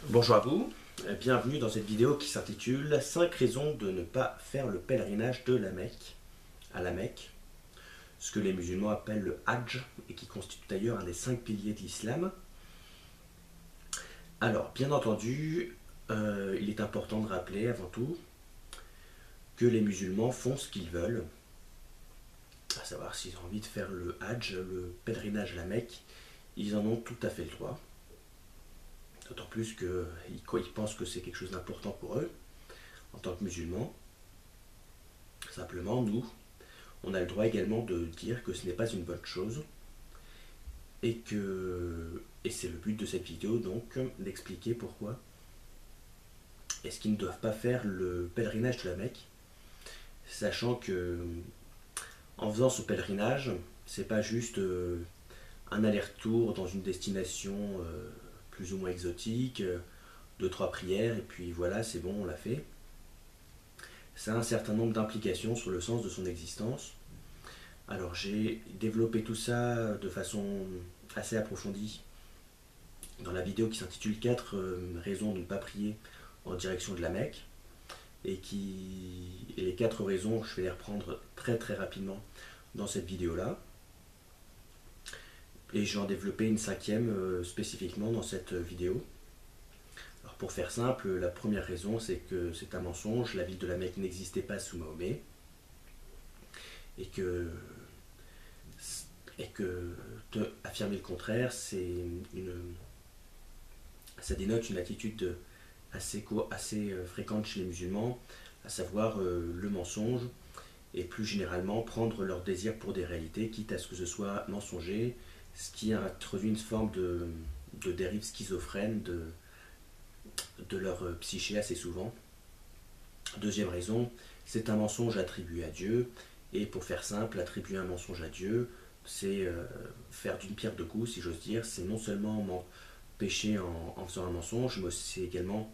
Bonjour à vous, bienvenue dans cette vidéo qui s'intitule 5 raisons de ne pas faire le pèlerinage de la Mecque à la Mecque, ce que les musulmans appellent le Hajj et qui constitue d'ailleurs un des 5 piliers de l'islam. Alors, bien entendu, il est important de rappeler avant tout que les musulmans font ce qu'ils veulent, à savoir s'ils ont envie de faire le Hajj, le pèlerinage à la Mecque, ils en ont tout à fait le droit. D'autant plus qu'ils pensent que c'est quelque chose d'important pour eux, en tant que musulmans. Simplement, nous, on a le droit également de dire que ce n'est pas une bonne chose et c'est le but de cette vidéo donc d'expliquer pourquoi est-ce qu'ils ne doivent pas faire le pèlerinage de la Mecque, sachant que en faisant ce pèlerinage, c'est pas juste un aller-retour dans une destination plus ou moins exotique, deux trois prières et puis voilà, c'est bon, on l'a fait. Ça a un certain nombre d'implications sur le sens de son existence. Alors j'ai développé tout ça de façon assez approfondie dans la vidéo qui s'intitule 4 raisons de ne pas prier en direction de la Mecque et les 4 raisons, je vais les reprendre très très rapidement dans cette vidéo là et je vais en développer une cinquième spécifiquement dans cette vidéo. Alors pour faire simple, la première raison c'est que c'est un mensonge, la ville de la Mecque n'existait pas sous Mahomet et que affirmer le contraire, ça dénote une attitude assez fréquente chez les musulmans, à savoir le mensonge et plus généralement prendre leur désir pour des réalités, quitte à ce que ce soit mensonger, ce qui introduit une forme de dérive schizophrène de leur psyché assez souvent. Deuxième raison, c'est un mensonge attribué à Dieu, et pour faire simple, attribuer un mensonge à Dieu, c'est faire d'une pierre deux coups, si j'ose dire. C'est non seulement pécher en faisant un mensonge, mais c'est également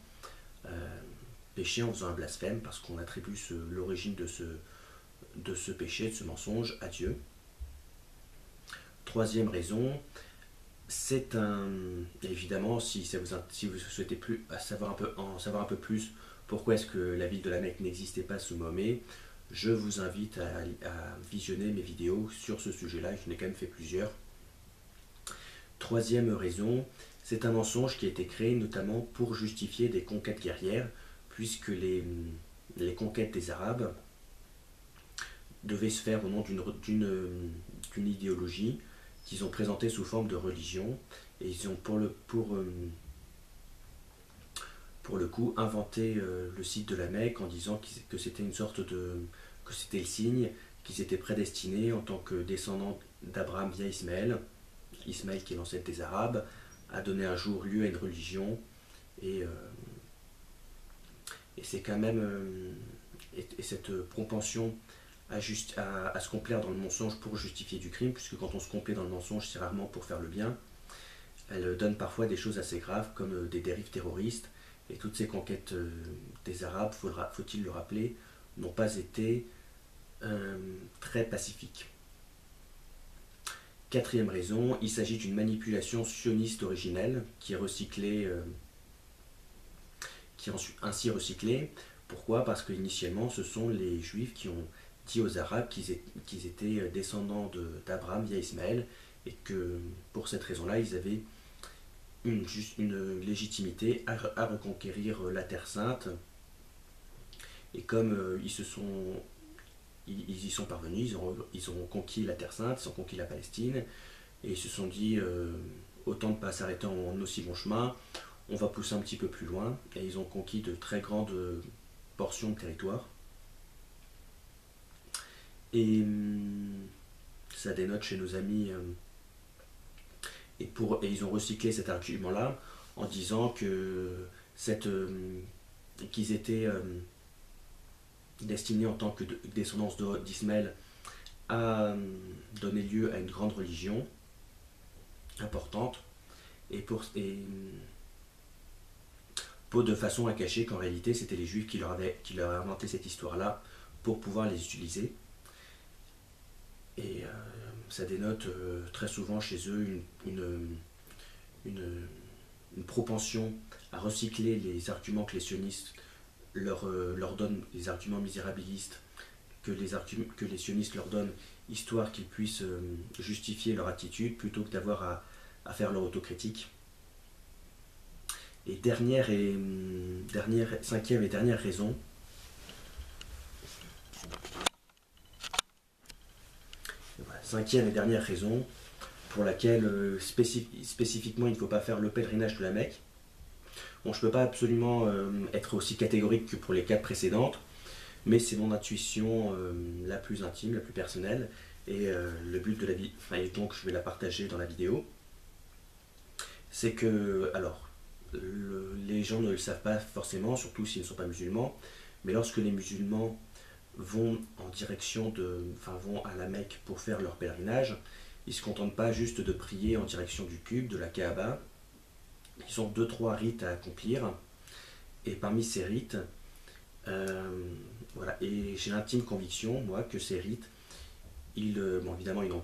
pécher en faisant un blasphème, parce qu'on attribue l'origine de ce péché, de ce mensonge à Dieu. Troisième raison, c'est un... Évidemment, si vous souhaitez en savoir un peu plus pourquoi est-ce que la ville de la Mecque n'existait pas sous Mahomet, je vous invite à visionner mes vidéos sur ce sujet-là, je n'ai quand même fait plusieurs. Troisième raison, c'est un mensonge qui a été créé notamment pour justifier des conquêtes guerrières, puisque les conquêtes des Arabes devaient se faire au nom d'une idéologie qu'ils ont présentée sous forme de religion, et ils ont pour le coup inventé le site de la Mecque en disant que c'était une sorte de... que c'était le signe qu'ils étaient prédestinés en tant que descendants d'Abraham via Ismaël, Ismaël qui est l'ancêtre des Arabes, a donné un jour lieu à une religion et, euh, et c'est quand même et cette propension à se complaire dans le mensonge pour justifier du crime, puisque quand on se complaît dans le mensonge c'est rarement pour faire le bien, elle donne parfois des choses assez graves comme des dérives terroristes. Et toutes ces conquêtes des Arabes, faut-il le rappeler, n'ont pas été très pacifiques. Quatrième raison, il s'agit d'une manipulation sioniste originelle qui est ainsi recyclée. Pourquoi? Parce qu'initialement, ce sont les Juifs qui ont dit aux Arabes qu'ils étaient descendants d'Abraham via Ismaël et que pour cette raison-là, ils avaient une légitimité à reconquérir la Terre Sainte. Et comme ils y sont parvenus, ils ont conquis la Terre Sainte, ils ont conquis la Palestine, et ils se sont dit autant ne pas s'arrêter en aussi bon chemin, on va pousser un petit peu plus loin, et ils ont conquis de très grandes portions de territoire. Et ça dénote chez nos amis, et ils ont recyclé cet argument-là en disant qu'ils étaient destinés en tant que descendance d'Ismaël à donner lieu à une grande religion importante pour de façon à cacher qu'en réalité c'était les Juifs qui leur avaient inventé cette histoire-là pour pouvoir les utiliser. Et ça dénote très souvent chez eux une propension à recycler les arguments que les sionistes leur donnent, les arguments misérabilistes que les sionistes leur donnent, histoire qu'ils puissent justifier leur attitude, plutôt que d'avoir à faire leur autocritique. Et cinquième et dernière raison, voilà, cinquième et dernière raison pour laquelle spécifiquement il ne faut pas faire le pèlerinage de la Mecque. Bon, je ne peux pas absolument être aussi catégorique que pour les 4 précédentes, mais c'est mon intuition la plus intime, la plus personnelle, et le but de la vidéo, et donc je vais la partager dans la vidéo, c'est que, alors, les gens ne le savent pas forcément, surtout s'ils ne sont pas musulmans, mais lorsque les musulmans vont vont à la Mecque pour faire leur pèlerinage, ils ne se contentent pas juste de prier en direction du Kub, de la Kaaba. Ils ont 2-3 rites à accomplir, et parmi ces rites, voilà, et j'ai l'intime conviction, moi, que ces rites, bon, évidemment, ils n'ont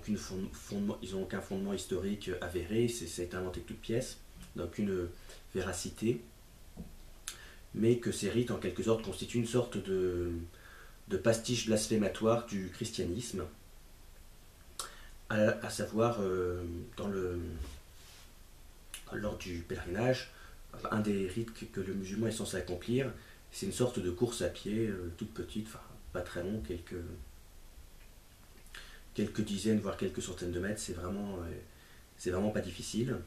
aucun fondement historique avéré, c'est inventé de toutes pièces, d'aucune véracité, mais que ces rites, en quelque sorte, constituent une sorte de pastiche blasphématoire du christianisme, à savoir, lors du pèlerinage, un des rites que le musulman est censé accomplir, c'est une sorte de course à pied, toute petite, enfin pas très long, quelques dizaines, voire quelques centaines de mètres, c'est vraiment pas difficile.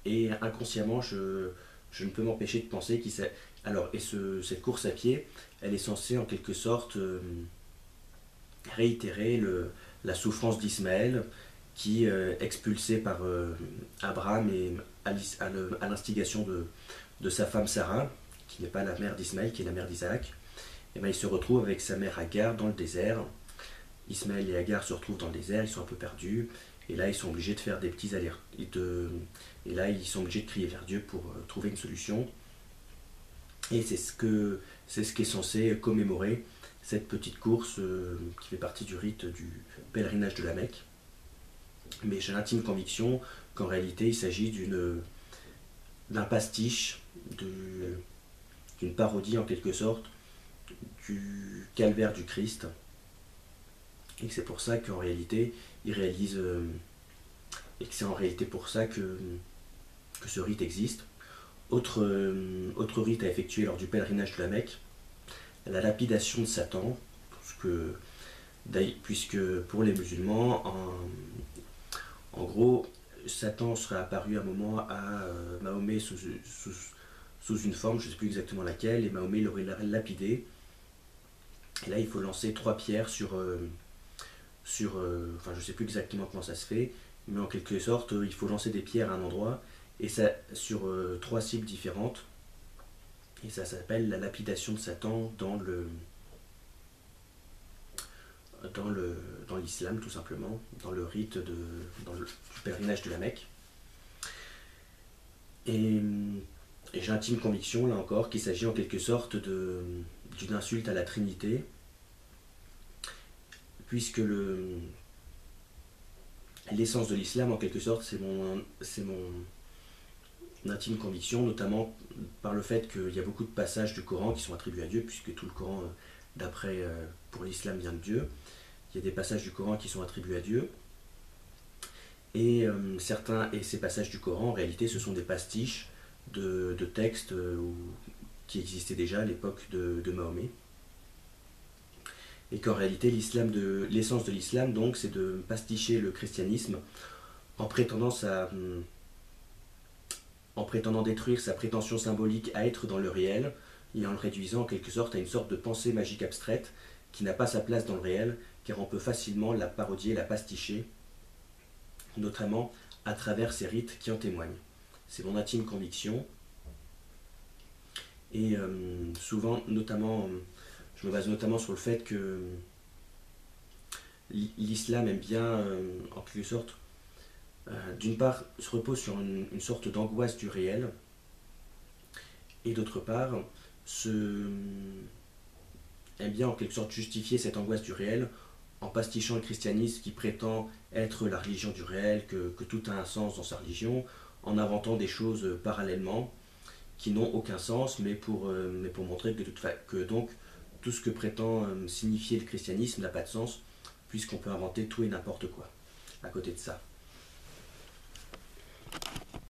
Et inconsciemment, je ne peux m'empêcher de penser cette course à pied, elle est censée en quelque sorte réitérer la souffrance d'Ismaël, qui, expulsé par Abraham et à l'instigation de sa femme Sarah, qui n'est pas la mère d'Ismaël, qui est la mère d'Isaac, et bien il se retrouve avec sa mère Agar dans le désert. Ismaël et Agar se retrouvent dans le désert, ils sont un peu perdus, et là ils sont obligés de faire des petits allers. Et là ils sont obligés de crier vers Dieu pour trouver une solution. Et c'est ce qui est censé commémorer cette petite course qui fait partie du rite du pèlerinage de la Mecque. Mais j'ai l'intime conviction qu'en réalité il s'agit d'un pastiche, d'une parodie en quelque sorte du calvaire du Christ, et que c'est pour ça qu'en réalité il réalise et que c'est en réalité pour ça que ce rite existe. Autre rite à effectuer lors du pèlerinage de la Mecque, la lapidation de Satan, puisque pour les musulmans, en gros, Satan serait apparu à un moment à Mahomet sous une forme, je ne sais plus exactement laquelle, et Mahomet l'aurait lapidé. Et là, il faut lancer 3 pierres enfin, je ne sais plus exactement comment ça se fait, mais en quelque sorte, il faut lancer des pierres à un endroit, et ça sur 3 cibles différentes. Et ça s'appelle la lapidation de Satan dans l'islam, tout simplement, dans le rite du pèlerinage de la Mecque. Et j'ai l'intime conviction, là encore, qu'il s'agit en quelque sorte d'une insulte à la Trinité, puisque l'essence de l'islam, en quelque sorte, c'est mon intime conviction, notamment par le fait qu'il y a beaucoup de passages du Coran qui sont attribués à Dieu, puisque tout le Coran, pour l'islam, vient de Dieu. Il y a des passages du Coran qui sont attribués à Dieu. Et ces passages du Coran, en réalité, ce sont des pastiches de textes qui existaient déjà à l'époque de Mahomet. Et qu'en réalité, l'essence de l'islam, donc, c'est de pasticher le christianisme en prétendant détruire sa prétention symbolique à être dans le réel, et en le réduisant en quelque sorte à une sorte de pensée magique abstraite qui n'a pas sa place dans le réel, car on peut facilement la parodier, la pasticher, notamment à travers ces rites qui en témoignent. C'est mon intime conviction. Et souvent, notamment, je me base notamment sur le fait que l'islam aime bien, en quelque sorte, d'une part, se repose sur une sorte d'angoisse du réel, et d'autre part, aime bien en quelque sorte justifier cette angoisse du réel en pastichant le christianisme qui prétend être la religion du réel, que tout a un sens dans sa religion, en inventant des choses parallèlement, qui n'ont aucun sens, mais pour montrer que donc tout ce que prétend signifier le christianisme n'a pas de sens, puisqu'on peut inventer tout et n'importe quoi à côté de ça.